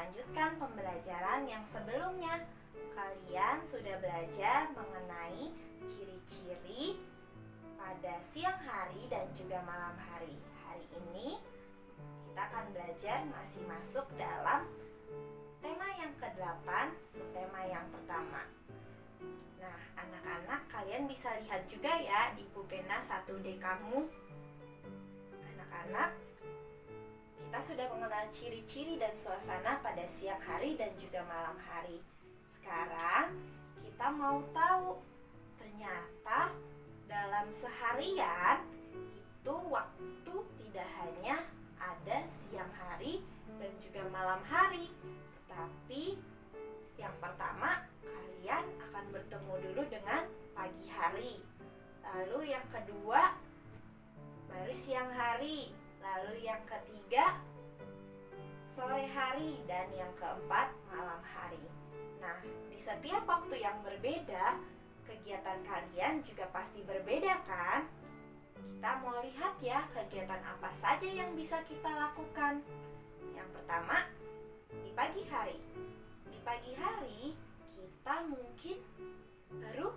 melanjutkan pembelajaran yang sebelumnya. Kalian sudah belajar mengenai ciri-ciri pada siang hari dan juga malam hari. Hari ini kita akan belajar masih masuk dalam tema yang ke-8, subtema yang pertama. Nah, anak-anak, kalian bisa lihat juga ya di pulpena 1D kamu. Anak-anak, kita sudah mengenal ciri-ciri dan suasana pada siang hari dan juga malam hari. Sekarang kita mau tahu, ternyata dalam seharian itu waktu tidak hanya ada siang hari dan juga malam hari, tetapi yang pertama kalian akan bertemu dulu dengan pagi hari, lalu yang kedua baru siang hari, lalu yang ketiga sore hari, dan yang keempat malam hari. Nah, di setiap waktu yang berbeda, kegiatan kalian juga pasti berbeda kan? Kita mau lihat ya kegiatan apa saja yang bisa kita lakukan. Yang pertama, di pagi hari. Di pagi hari, kita mungkin baru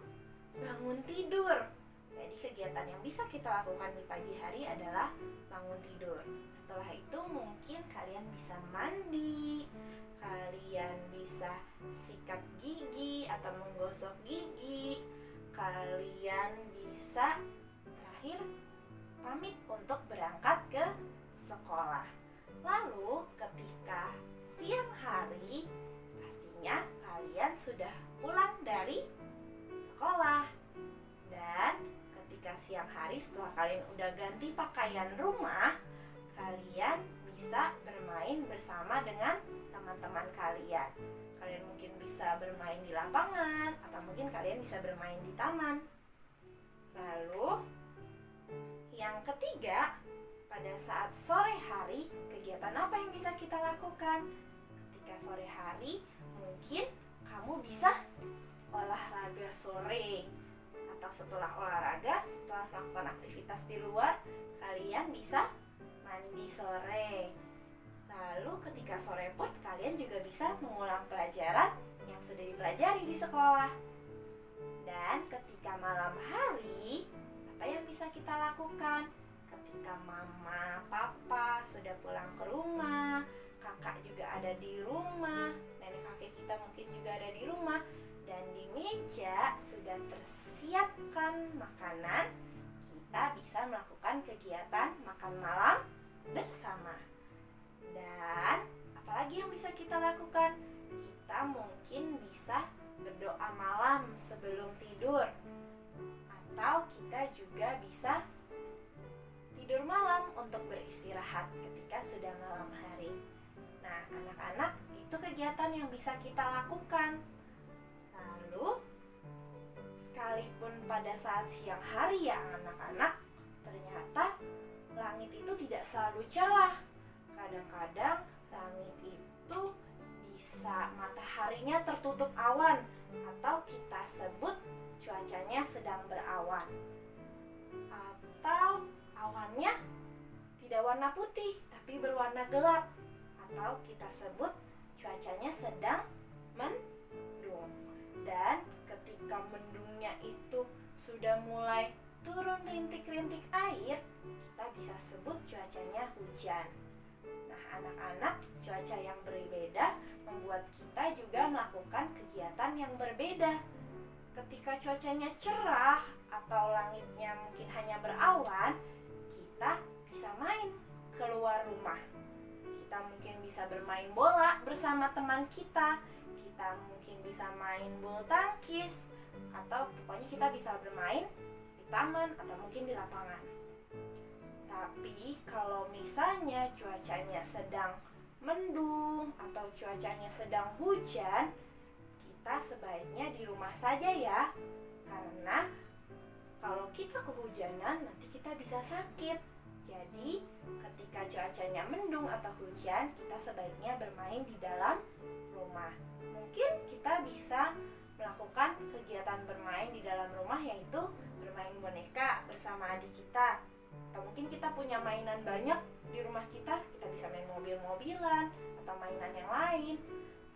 bangun tidur. Jadi kegiatan yang bisa kita lakukan di pagi hari adalah bangun tidur. Setelah itu mungkin kalian bisa mandi, kalian bisa sikat gigi atau menggosok gigi, kalian bisa terakhir pamit untuk berangkat ke sekolah. Lalu ketika siang hari, pastinya kalian sudah pulang dari sekolah. Dan ketika siang hari setelah kalian udah ganti pakaian rumah, kalian bisa bermain bersama dengan teman-teman kalian. Kalian mungkin bisa bermain di lapangan atau mungkin kalian bisa bermain di taman. Lalu yang ketiga, pada saat sore hari, kegiatan apa yang bisa kita lakukan? Ketika sore hari, mungkin kamu bisa olahraga sore. Atau setelah olahraga, setelah melakukan aktivitas di luar, kalian bisa mandi sore. Lalu ketika sore pun kalian juga bisa mengulang pelajaran yang sudah dipelajari di sekolah. Dan ketika malam hari, apa yang bisa kita lakukan? Ketika mama, papa sudah pulang ke rumah, kakak juga ada di rumah, nenek kakek kita mungkin juga ada di rumah, dan di meja sudah tersiapkan makanan, kita bisa melakukan kegiatan makan malam bersama. Dan apalagi yang bisa kita lakukan? Kita mungkin bisa berdoa malam sebelum tidur, atau kita juga bisa tidur malam untuk beristirahat ketika sudah malam hari. Nah, anak-anak, itu kegiatan yang bisa kita lakukan. Lalu, sekalipun pada saat siang hari ya anak-anak, ternyata langit itu tidak selalu cerah. Kadang-kadang langit itu bisa mataharinya tertutup awan, atau kita sebut cuacanya sedang berawan. Atau awannya tidak warna putih tapi berwarna gelap, atau kita sebut cuacanya sedang mendung. Dan ketika mendungnya itu sudah mulai turun rintik-rintik air, kita bisa sebut cuacanya hujan. Nah, anak-anak, cuaca yang berbeda membuat kita juga melakukan kegiatan yang berbeda. Ketika cuacanya cerah atau langitnya mungkin hanya berawan, kita bisa main keluar rumah. Kita mungkin bisa bermain bola bersama teman kita. Kita mungkin bisa main bulu tangkis, atau pokoknya kita bisa bermain di taman atau mungkin di lapangan. Tapi kalau misalnya cuacanya sedang mendung atau cuacanya sedang hujan, kita sebaiknya di rumah saja ya. Karena kalau kita kehujanan, nanti kita bisa sakit. Jadi ketika cuacanya mendung atau hujan, kita sebaiknya bermain di dalam rumah. Mungkin kita bisa melakukan kegiatan bermain di dalam rumah, yaitu bermain boneka bersama adik kita. Atau mungkin kita punya mainan banyak di rumah kita bisa main mobil-mobil mobil-mobilan atau mainan yang lain.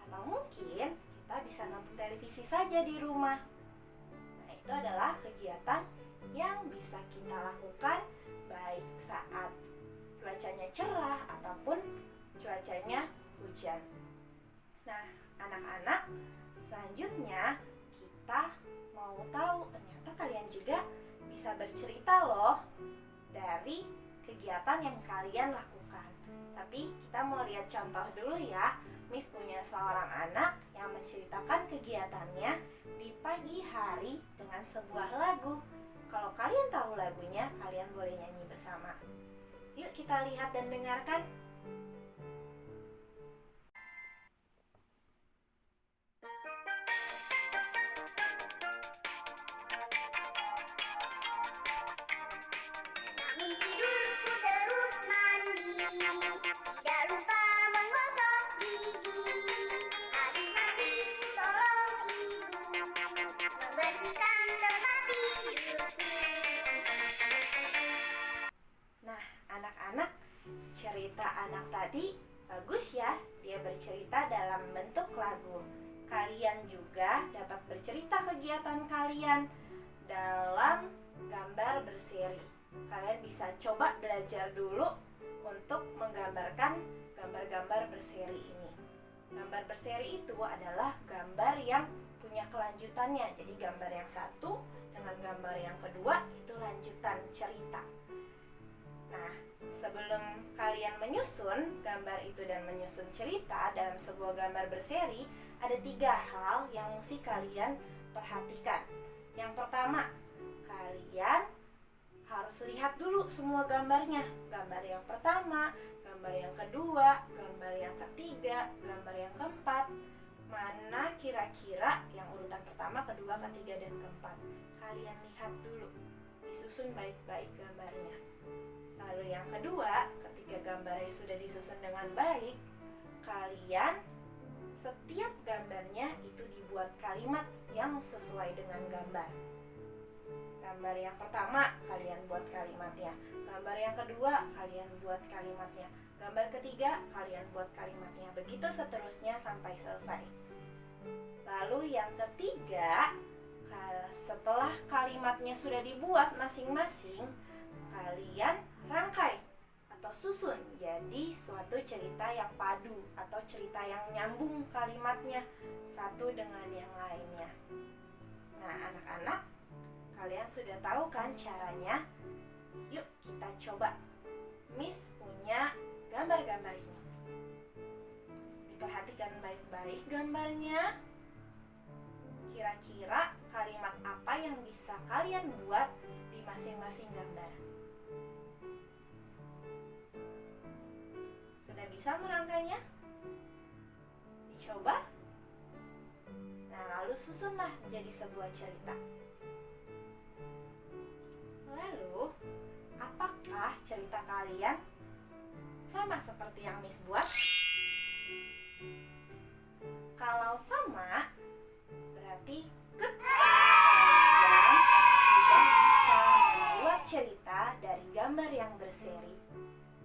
Atau mungkin kita bisa nonton televisi saja di rumah. Nah, itu adalah kegiatan yang bisa kita lakukan baik saat cuacanya cerah ataupun cuacanya hujan. Nah, anak-anak, selanjutnya kita mau tahu ternyata kalian juga bisa bercerita loh dari kegiatan yang kalian lakukan. Tapi kita mau lihat contoh dulu ya. Miss punya seorang anak yang menceritakan kegiatannya di pagi hari dengan sebuah lagu. Kalau kalian tahu lagunya, kalian boleh nyanyi bersama. Yuk kita lihat dan dengarkan. Anak-anak, cerita anak tadi bagus ya, dia bercerita dalam bentuk lagu. Kalian juga dapat bercerita kegiatan kalian dalam gambar berseri. Kalian bisa coba belajar dulu untuk menggambarkan gambar-gambar berseri ini. Gambar berseri itu adalah gambar yang punya kelanjutannya. Jadi gambar yang satu dengan gambar yang kedua itu lanjutan cerita. Nah, sebelum kalian menyusun gambar itu dan menyusun cerita dalam sebuah gambar berseri, ada 3 hal yang mesti kalian perhatikan. Yang pertama, kalian harus lihat dulu semua gambarnya. Gambar yang pertama, gambar yang kedua, gambar yang ketiga, gambar yang keempat. Mana kira-kira yang urutan pertama, kedua, ketiga, dan keempat. Kalian lihat dulu, disusun baik-baik gambarnya. Lalu yang kedua, ketika gambarnya sudah disusun dengan baik, kalian setiap gambarnya itu dibuat kalimat yang sesuai dengan gambar. Gambar yang pertama, kalian buat kalimatnya. Gambar yang kedua, kalian buat kalimatnya. Gambar ketiga, kalian buat kalimatnya. Begitu seterusnya sampai selesai. Lalu yang ketiga, setelah kalimatnya sudah dibuat masing-masing, kalian rangkai atau susun jadi suatu cerita yang padu atau cerita yang nyambung kalimatnya satu dengan yang lainnya. Nah, anak-anak, kalian sudah tahu kan caranya? Yuk kita coba. Miss punya gambar-gambar ini. Diperhatikan baik-baik gambarnya. Kira-kira kalimat apa yang bisa kalian buat di masing-masing gambar? Sudah bisa merangkainya? Dicoba? Nah, lalu susunlah jadi sebuah cerita. Lalu, apakah cerita kalian sama seperti yang Miss buat? Kalau sama, berarti kalian sudah bisa membuat cerita dari gambar yang berseri.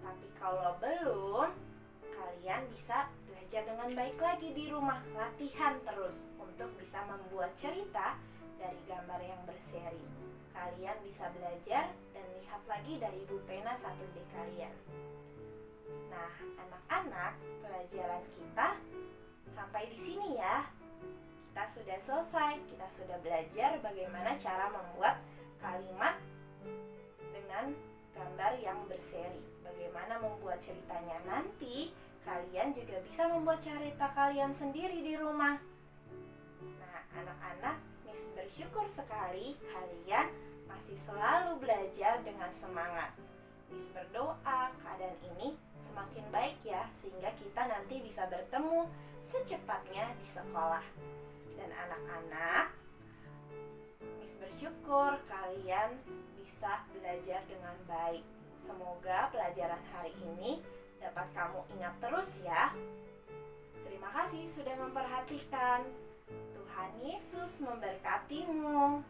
Tapi kalau belum, kalian bisa belajar dengan baik lagi di rumah. Latihan terus untuk bisa membuat cerita dari gambar yang berseri. Kalian bisa belajar dan lihat lagi dari buku pena 1D kalian. Nah, anak-anak, pelajaran kita sampai di sini ya. Kita sudah selesai, kita sudah belajar bagaimana cara membuat kalimat dengan gambar yang berseri. Bagaimana membuat ceritanya. Nanti kalian juga bisa membuat cerita kalian sendiri di rumah. Nah, anak-anak, Miss bersyukur sekali kalian masih selalu belajar dengan semangat. Miss berdoa keadaan ini semakin baik ya, sehingga kita nanti bisa bertemu secepatnya di sekolah. Dan anak-anak, Miss bersyukur kalian bisa belajar dengan baik. Semoga pelajaran hari ini dapat kamu ingat terus ya. Terima kasih sudah memperhatikan. Tuhan Yesus memberkatimu.